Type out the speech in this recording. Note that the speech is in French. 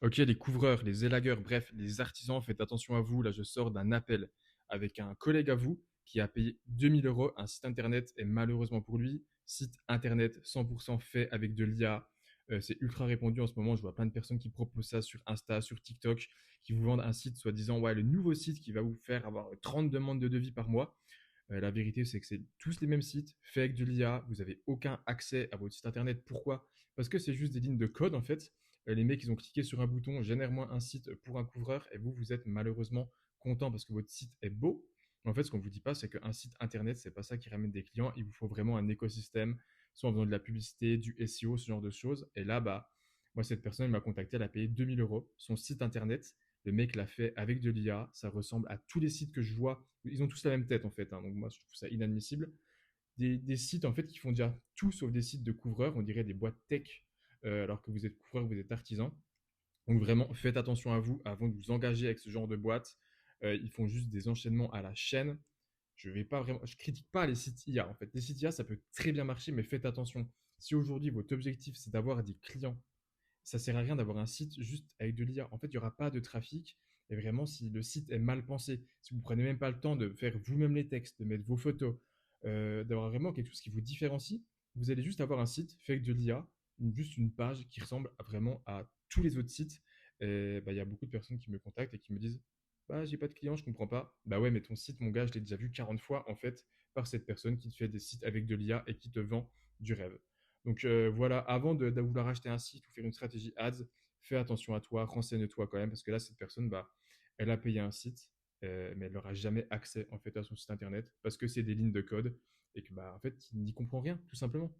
Ok, les couvreurs, les élagueurs, bref, les artisans, faites attention à vous. Là, je sors d'un appel avec un collègue à vous qui a payé 2 000 € un site internet et malheureusement pour lui, site internet 100% fait avec de l'IA. C'est ultra répandu en ce moment. Je vois plein de personnes qui proposent ça sur Insta, sur TikTok, qui vous vendent un site soi-disant, ouais, le nouveau site qui va vous faire avoir 30 demandes de devis par mois. La vérité, c'est que c'est tous les mêmes sites, faits avec de l'IA. Vous n'avez aucun accès à votre site internet. Pourquoi? Parce que c'est juste des lignes de code, en fait. Les mecs, ils ont cliqué sur un bouton, génère-moi un site pour un couvreur, et vous, vous êtes malheureusement content parce que votre site est beau. En fait, ce qu'on ne vous dit pas, c'est qu'un site internet, c'est pas ça qui ramène des clients. Il vous faut vraiment un écosystème, soit en faisant de la publicité, du SEO, ce genre de choses. Et là, bah, moi, cette personne, elle m'a contacté, elle a payé 2 000 € son site internet. Le mec l'a fait avec de l'IA, ça ressemble à tous les sites que je vois. Ils ont tous la même tête en fait, hein, donc moi je trouve ça inadmissible. Des sites en fait qui font déjà tout sauf des sites de couvreurs, on dirait des boîtes tech, alors que vous êtes couvreur, vous êtes artisan. Donc vraiment, faites attention à vous avant de vous engager avec ce genre de boîte. Ils font juste des enchaînements à la chaîne. Je critique pas les sites IA en fait. Les sites IA, ça peut très bien marcher, mais faites attention. Si aujourd'hui votre objectif c'est d'avoir des clients, ça sert à rien d'avoir un site juste avec de l'IA. En fait, il n'y aura pas de trafic. Et vraiment, si le site est mal pensé, si vous prenez même pas le temps de faire vous-même les textes, de mettre vos photos, d'avoir vraiment quelque chose qui vous différencie, vous allez juste avoir un site fait avec de l'IA, juste une page qui ressemble vraiment à tous les autres sites. Et bah, il y a beaucoup de personnes qui me contactent et qui me disent, bah, j'ai pas de clients, je comprends pas. Bah ouais, mais ton site, mon gars, je l'ai déjà vu 40 fois en fait par cette personne qui te fait des sites avec de l'IA et qui te vend du rêve. Donc voilà, avant de vouloir acheter un site ou faire une stratégie ads, fais attention à toi, renseigne-toi quand même, parce que là, cette personne, bah, elle a payé un site, mais elle n'aura jamais accès en fait à son site internet, parce que c'est des lignes de code, et que bah, en fait, il n'y comprend rien, tout simplement.